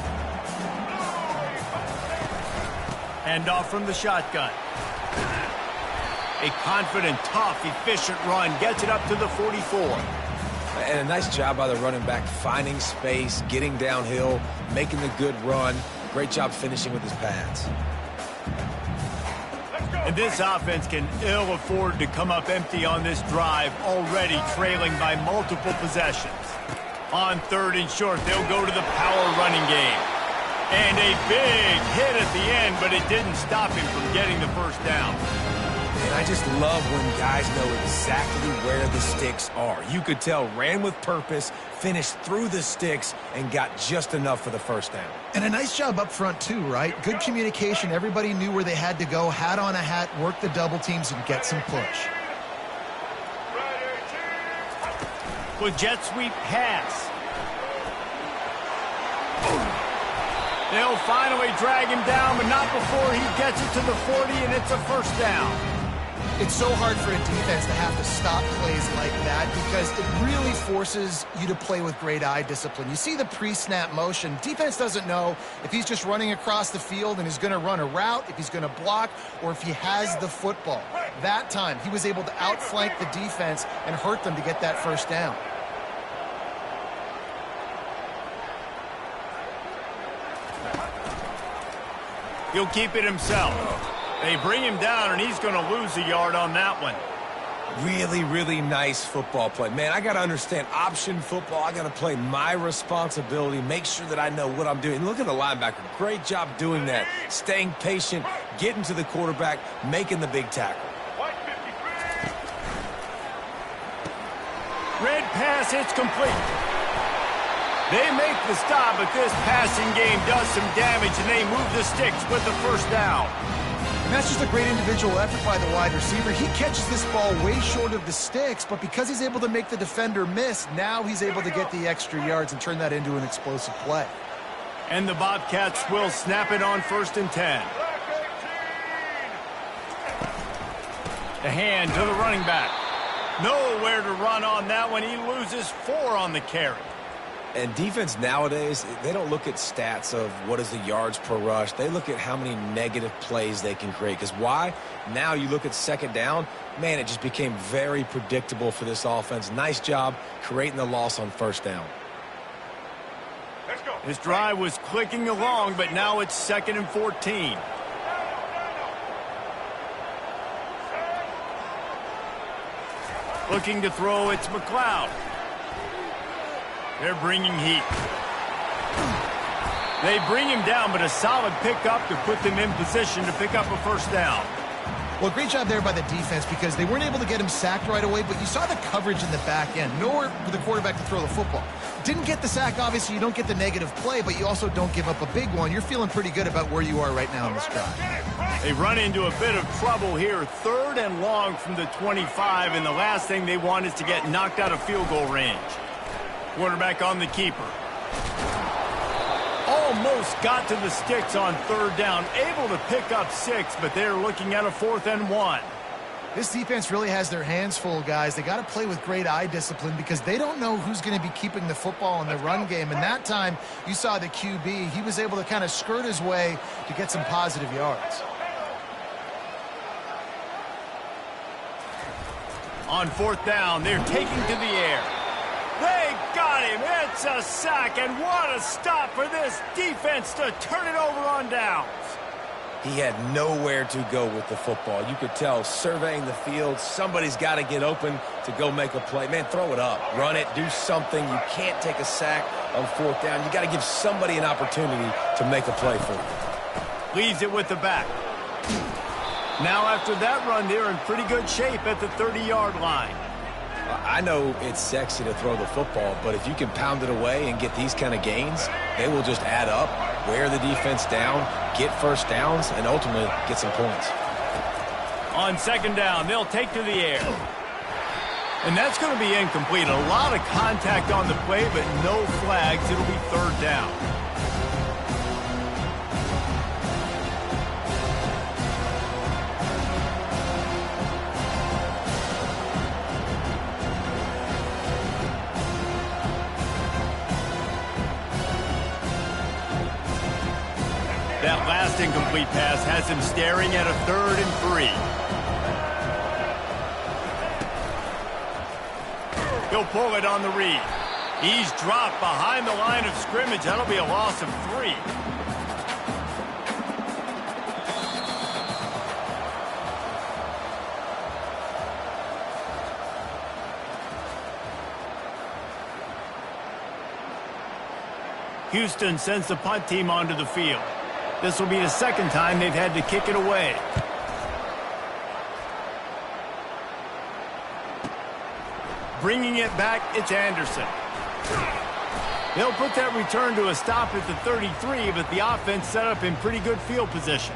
S1: Hand off from the shotgun. A confident, tough, efficient run. Gets it up to the 44.
S2: And a nice job by the running back, finding space, getting downhill, making the good run. Great job finishing with his pads.
S1: And this offense can ill afford to come up empty on this drive, already trailing by multiple possessions. On 3rd and short, they'll go to the power running game. And a big hit at the end, but it didn't stop him from getting the first down.
S2: And I just love when guys know exactly where the sticks are. You could tell ran with purpose, finished through the sticks, and got just enough for the first down.
S3: And a nice job up front too, right? Good communication. Everybody knew where they had to go. Hat on a hat, work the double teams, and get some push.
S1: With jet sweep pass. They'll finally drag him down, but not before he gets it to the 40, and it's a first down.
S3: It's so hard for a defense to have to stop plays like that because it really forces you to play with great eye discipline. You see the pre-snap motion. Defense doesn't know if he's just running across the field and he's going to run a route, if he's going to block, or if he has the football. That time, he was able to outflank the defense and hurt them to get that first down.
S1: He'll keep it himself. They bring him down, and he's going to lose a yard on that one.
S2: Really, really nice football play. Man, I got to understand option football. I got to play my responsibility, make sure that I know what I'm doing. Look at the linebacker. Great job doing that. Staying patient, getting to the quarterback, making the big tackle.
S1: Red pass, it's complete. They make the stop, but this passing game does some damage, and they move the sticks with the first down.
S3: And that's just a great individual effort by the wide receiver. He catches this ball way short of the sticks, but because he's able to make the defender miss, now he's able to get the extra yards and turn that into an explosive play.
S1: And the Bobcats will snap it on 1st and 10. The hand to the running back. Nowhere to run on that one. He loses 4 on the carry.
S2: And defense nowadays, they don't look at stats of what is the yards per rush. They look at how many negative plays they can create. Because why? Now you look at second down, man, it just became very predictable for this offense. Nice job creating the loss on first down.
S1: Let's go. This drive was clicking along, but now it's 2nd and 14. Looking to throw, it's McLeod. They're bringing heat. They bring him down, but a solid pickup to put them in position to pick up a first down.
S3: Well, great job there by the defense because they weren't able to get him sacked right away, but you saw the coverage in the back end. Nowhere for the quarterback to throw the football. Didn't get the sack, obviously. You don't get the negative play, but you also don't give up a big one. You're feeling pretty good about where you are right now in this drive.
S1: They run into a bit of trouble here. 3rd and long from the 25, and the last thing they want is to get knocked out of field goal range. Quarterback on the keeper. Almost got to the sticks on 3rd down. Able to pick up 6, but they're looking at a 4th and 1.
S3: This defense really has their hands full, guys. They got to play with great eye discipline because they don't know who's going to be keeping the football in the run game. And that time, you saw the QB. He was able to kind of skirt his way to get some positive yards.
S1: On 4th down, they're taking to the air. They got him. It's a sack, and what a stop for this defense to turn it over on downs.
S2: He had nowhere to go with the football. You could tell surveying the field, somebody's got to get open to go make a play. Man, throw it up. Run it. Do something. You can't take a sack on 4th down. You got to give somebody an opportunity to make a play for you.
S1: Leaves it with the back. Now after that run, they're in pretty good shape at the 30-yard line.
S2: I know it's sexy to throw the football, but if you can pound it away and get these kind of gains, they will just add up, wear the defense down, get first downs, and ultimately get some points.
S1: On 2nd down, they'll take to the air. And that's going to be incomplete. A lot of contact on the play, but no flags. It'll be 3rd down. That last incomplete pass has him staring at a 3rd and 3. He'll pull it on the read. He's dropped behind the line of scrimmage. That'll be a loss of 3. Houston sends the punt team onto the field. This will be the 2nd time they've had to kick it away. Bringing it back, it's Anderson. They'll put that return to a stop at the 33, but the offense set up in pretty good field position.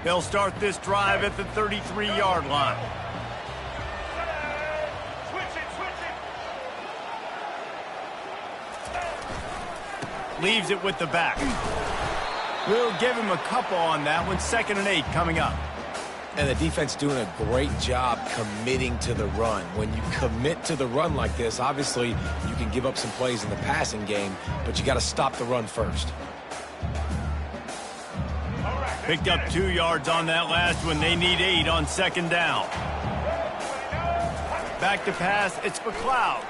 S1: They'll start this drive at the 33-yard line. Leaves it with the back. We'll give him a couple on that one. 2nd and 8 coming up.
S2: And the defense doing a great job committing to the run. When you commit to the run like this, obviously you can give up some plays in the passing game, but you got to stop the run first.
S1: Picked up 2 yards on that last one. They need 8 on 2nd down. Back to pass. It's McLeod.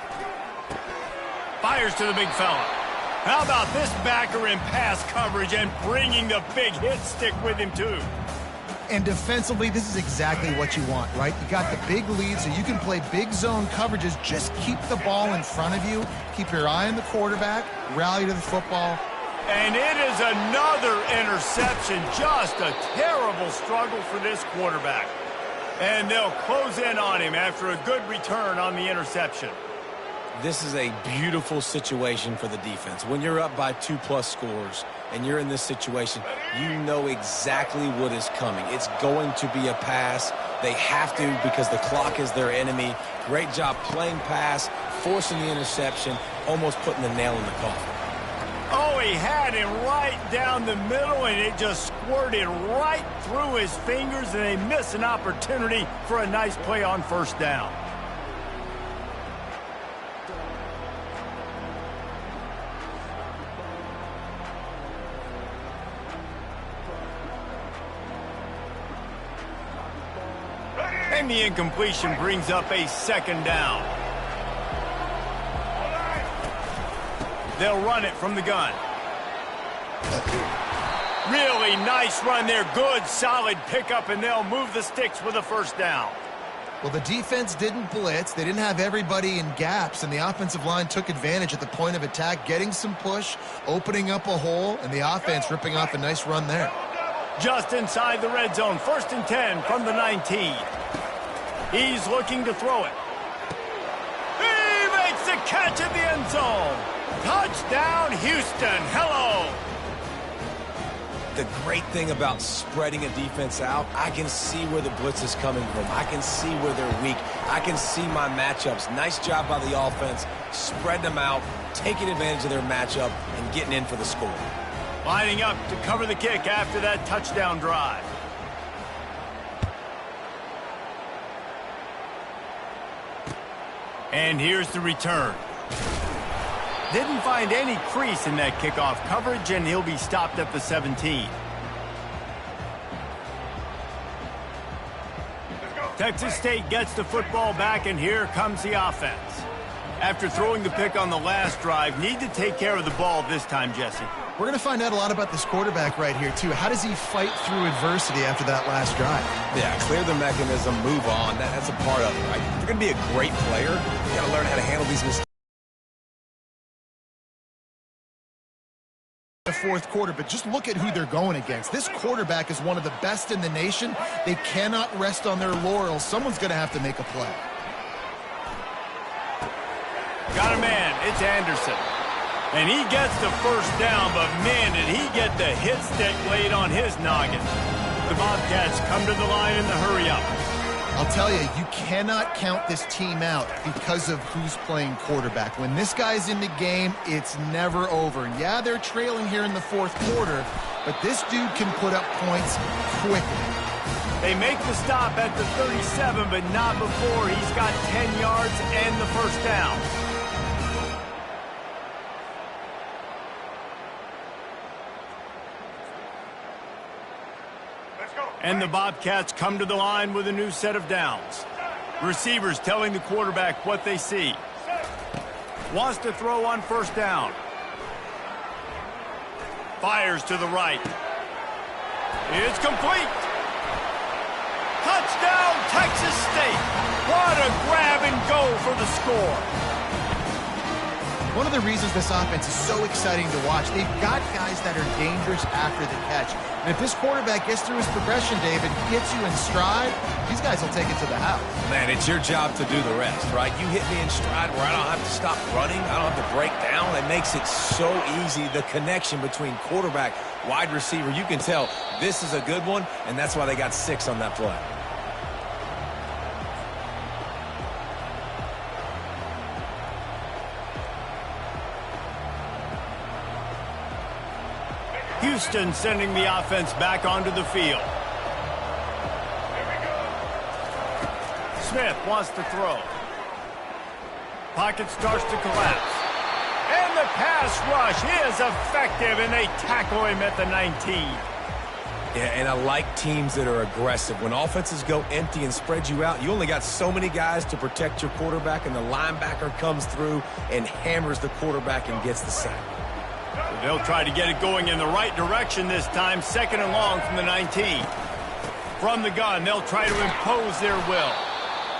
S1: Fires to the big fella. How about this backer in pass coverage and bringing the big hit stick with him, too?
S3: And defensively, this is exactly what you want, right? You got the big lead, so you can play big zone coverages. Just keep the ball in front of you. Keep your eye on the quarterback. Rally to the football.
S1: And it is another interception. Just a terrible struggle for this quarterback. And they'll close in on him after a good return on the interception.
S2: This is a beautiful situation for the defense. When you're up by 2+ scores and you're in this situation, you know exactly what is coming. It's going to be a pass. They have to because the clock is their enemy. Great job playing pass, forcing the interception, almost putting the nail in the coffin.
S1: Oh, he had him right down the middle, and it just squirted right through his fingers, and they miss an opportunity for a nice play on 1st down. And the incompletion brings up a 2nd down. They'll run it from the gun. Really nice run there. Good, solid pickup, and they'll move the sticks with a 1st down.
S3: Well, the defense didn't blitz. They didn't have everybody in gaps, and the offensive line took advantage at the point of attack, getting some push, opening up a hole, and the offense ripping off a nice run there.
S1: Just inside the red zone. 1st and 10 from the 19. He's looking to throw it. He makes the catch at the end zone. Touchdown, Houston. Hello.
S2: The great thing about spreading a defense out, I can see where the blitz is coming from. I can see where they're weak. I can see my matchups. Nice job by the offense, spread them out, taking advantage of their matchup, and getting in for the score.
S1: Lining up to cover the kick after that touchdown drive. And here's the return. Didn't find any crease in that kickoff coverage, and he'll be stopped at the 17. Texas State gets the football back, and here comes the offense. After throwing the pick on the last drive, need to take care of the ball this time, Jesse.
S3: We're going to find out a lot about this quarterback right here, too. How does he fight through adversity after that last drive?
S2: Yeah, clear the mechanism, move on. That's a part of it, right? If you're going to be a great player, you got to learn how to handle these mistakes.
S3: The 4th quarter, but just look at who they're going against. This quarterback is one of the best in the nation. They cannot rest on their laurels. Someone's going to have to make a play.
S1: Got a man. It's Anderson. And he gets the 1st down, but man, did he get the hit stick laid on his noggin. The Bobcats come to the line in the hurry-up.
S3: I'll tell you, you cannot count this team out because of who's playing quarterback. When this guy's in the game, it's never over. And yeah, they're trailing here in the 4th quarter, but this dude can put up points quickly.
S1: They make the stop at the 37, but not before he's got 10 yards and the 1st down. And the Bobcats come to the line with a new set of downs. Receivers telling the quarterback what they see. Wants to throw on 1st down. Fires to the right. It's complete. Touchdown, Texas State. What a grab and go for the score.
S3: One of the reasons this offense is so exciting to watch, they've got guys that are dangerous after the catch. And if this quarterback gets through his progression, David, gets you in stride, these guys will take it to the house.
S2: Man, it's your job to do the rest, right? You hit me in stride where I don't have to stop running. I don't have to break down. It makes it so easy. The connection between quarterback, wide receiver, you can tell this is a good one, and that's why they got 6 on that play.
S1: Houston sending the offense back onto the field. Smith wants to throw. Pocket starts to collapse. And the pass rush is effective, and they tackle him at the 19.
S2: Yeah, and I like teams that are aggressive. When offenses go empty and spread you out, you only got so many guys to protect your quarterback, and the linebacker comes through and hammers the quarterback and gets the sack.
S1: They'll try to get it going in the right direction this time. 2nd and long from the 19. From the gun, they'll try to impose their will.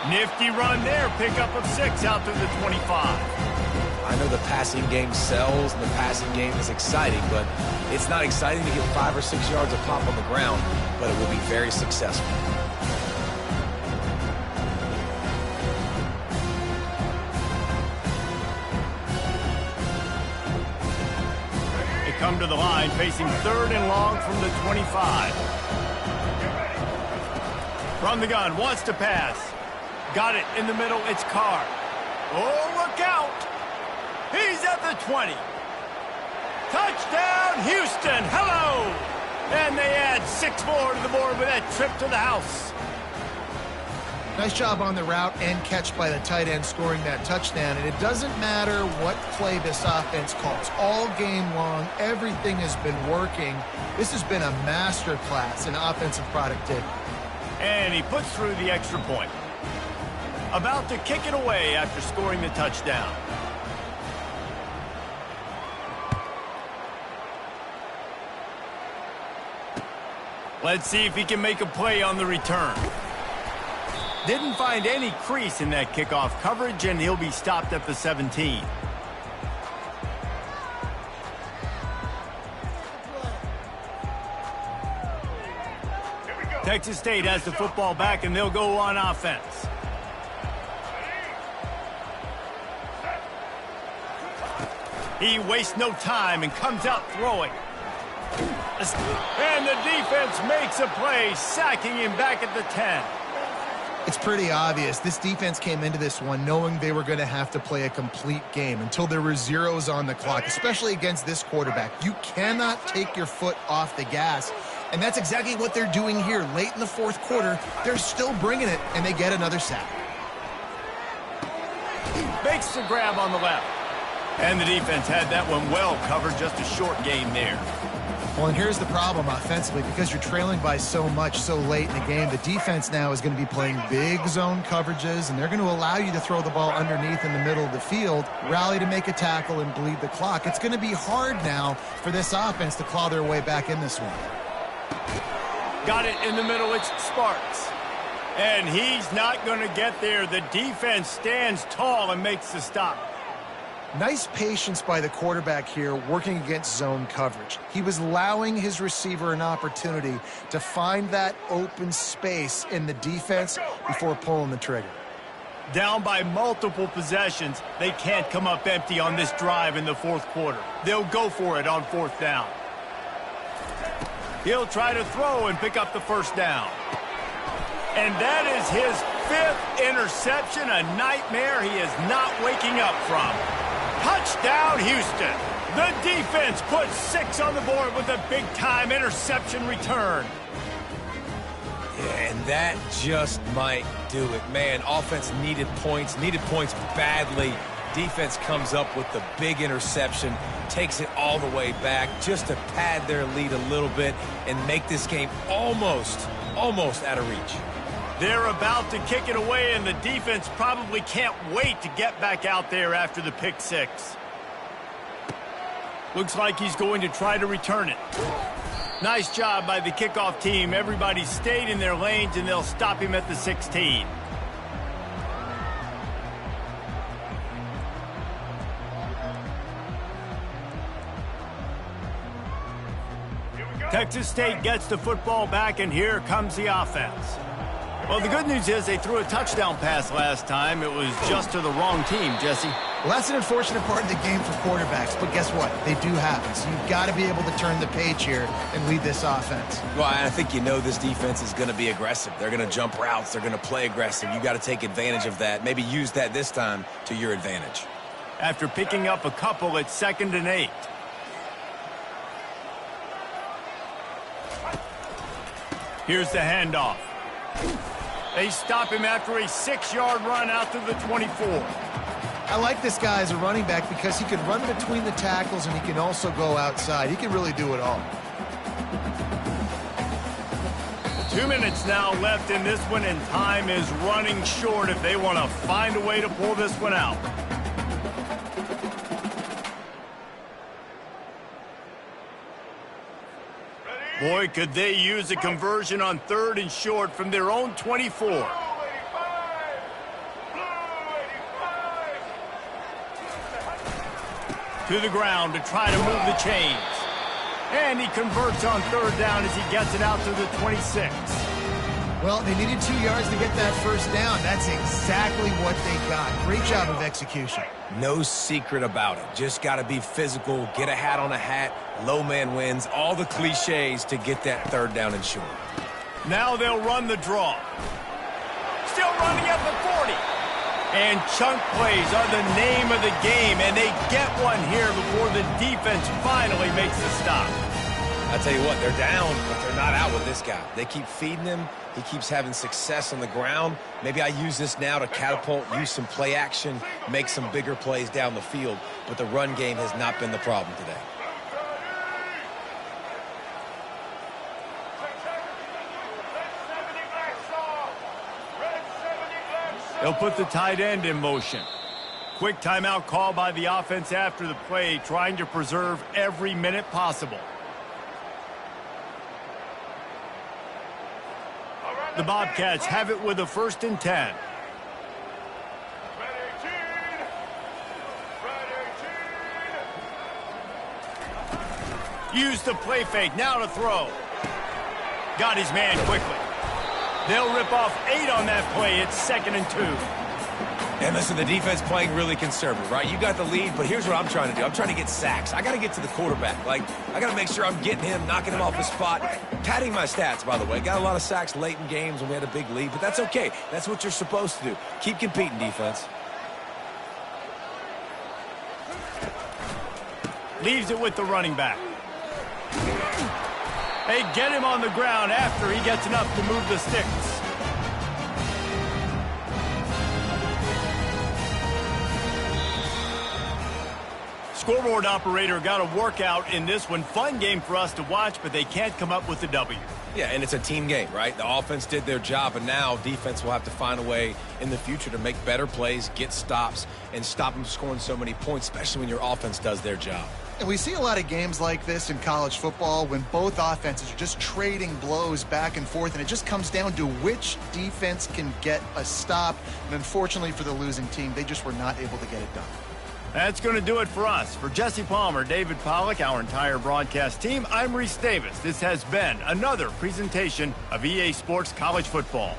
S1: Nifty run there. Pickup of 6 out to the 25.
S2: I know the passing game sells and the passing game is exciting, but it's not exciting to get 5 or 6 yards of pop on the ground, but it will be very successful.
S1: Come to the line, facing 3rd and long from the 25. From the gun, wants to pass. Got it in the middle, it's Carr. Oh, look out! He's at the 20. Touchdown, Houston, hello! And they add 6 more to the board with that trip to the house.
S3: Nice job on the route and catch by the tight end scoring that touchdown. And it doesn't matter what play this offense calls. All game long, everything has been working. This has been a master class in offensive productivity.
S1: And he puts through the extra point. About to kick it away after scoring the touchdown. Let's see if he can make a play on the return. Didn't find any crease in that kickoff coverage, and he'll be stopped at the 17. Texas State has the football back, and they'll go on offense. He wastes no time and comes out throwing. And the defense makes a play, sacking him back at the 10.
S3: It's pretty obvious. This defense came into this one knowing they were going to have to play a complete game until there were zeros on the clock, especially against this quarterback. You cannot take your foot off the gas, and that's exactly what they're doing here. Late in the 4th quarter, they're still bringing it, and they get another sack.
S1: Makes the grab on the left. And the defense had that one well covered, just a short gain there.
S3: Well, and here's the problem offensively. Because you're trailing by so much so late in the game, the defense now is going to be playing big zone coverages, and they're going to allow you to throw the ball underneath in the middle of the field, rally to make a tackle, and bleed the clock. It's going to be hard now for this offense to claw their way back in this one.
S1: Got it in the middle, it's Sparks. And he's not going to get there. The defense stands tall and makes the stop.
S3: Nice patience by the quarterback here working against zone coverage. He was allowing his receiver an opportunity to find that open space in the defense before pulling the trigger.
S1: Down by multiple possessions, they can't come up empty on this drive in the 4th quarter. They'll go for it on 4th down. He'll try to throw and pick up the 1st down. And that is his 5th interception, a nightmare he is not waking up from. Touchdown, Houston. The defense puts 6 on the board with a big-time interception return.
S2: Yeah, and that just might do it. Man, offense needed points badly. Defense comes up with the big interception, takes it all the way back just to pad their lead a little bit and make this game almost out of reach.
S1: They're about to kick it away, and the defense probably can't wait to get back out there after the pick 6. Looks like he's going to try to return it. Nice job by the kickoff team. Everybody stayed in their lanes, and they'll stop him at the 16. Texas State gets the football back, and here comes the offense. Well, the good news is they threw a touchdown pass last time. It was just to the wrong team, Jesse.
S3: Well, that's an unfortunate part of the game for quarterbacks, but guess what? They do happen. So you've got to be able to turn the page here and lead this offense.
S2: Well, I think this defense is going to be aggressive. They're going to jump routes. They're going to play aggressive. You got to take advantage of that. Maybe use that this time to your advantage.
S1: After picking up a couple, it's 2nd and 8. Here's the handoff. They stop him after a 6-yard run out to the 24.
S3: I like this guy as a running back because he can run between the tackles and he can also go outside. He can really do it all.
S1: 2 minutes now left in this one, and time is running short if they want to find a way to pull this one out. Boy, could they use a conversion on 3rd and short from their own 24. To the ground to try to move the chains. And he converts on 3rd down as he gets it out to the 26.
S3: Well, they needed 2 yards to get that first down. That's exactly what they got. Great job of execution.
S2: No secret about it. Just got to be physical, get a hat on a hat, low man wins, all the cliches to get that 3rd down and short.
S1: Now they'll run the draw. Still running at the 40. And chunk plays are the name of the game, and they get one here before the defense finally makes the stop.
S2: I tell you what, they're down, but they're not out with this guy. They keep feeding him. He keeps having success on the ground. Maybe I use this now to catapult, use some play action, make some bigger plays down the field. But the run game has not been the problem today.
S1: They'll put the tight end in motion. Quick timeout call by the offense after the play, trying to preserve every minute possible. The Bobcats have it with a 1st and 10. Use the play fake, now to throw. Got his man quickly. They'll rip off 8 on that play. It's 2nd and 2.
S2: And listen, the defense playing really conservative, right? You got the lead, but here's what I'm trying to do. I'm trying to get sacks. I got to get to the quarterback. I got to make sure I'm getting him, knocking him off his spot. Padding my stats, by the way. Got a lot of sacks late in games when we had a big lead, but that's okay. That's what you're supposed to do. Keep competing, defense.
S1: Leaves it with the running back. They get him on the ground after he gets enough to move the sticks. Scoreboard operator got a workout in this one. Fun game for us to watch, but they can't come up with the W.
S2: Yeah, and it's a team game, right? The offense did their job, and now defense will have to find a way in the future to make better plays, get stops, and stop them scoring so many points, especially when your offense does their job.
S3: And we see a lot of games like this in college football when both offenses are just trading blows back and forth, and it just comes down to which defense can get a stop. And unfortunately for the losing team, they just were not able to get it done.
S1: That's going to do it for us. For Jesse Palmer, David Pollack, our entire broadcast team, I'm Reese Davis. This has been another presentation of EA Sports College Football.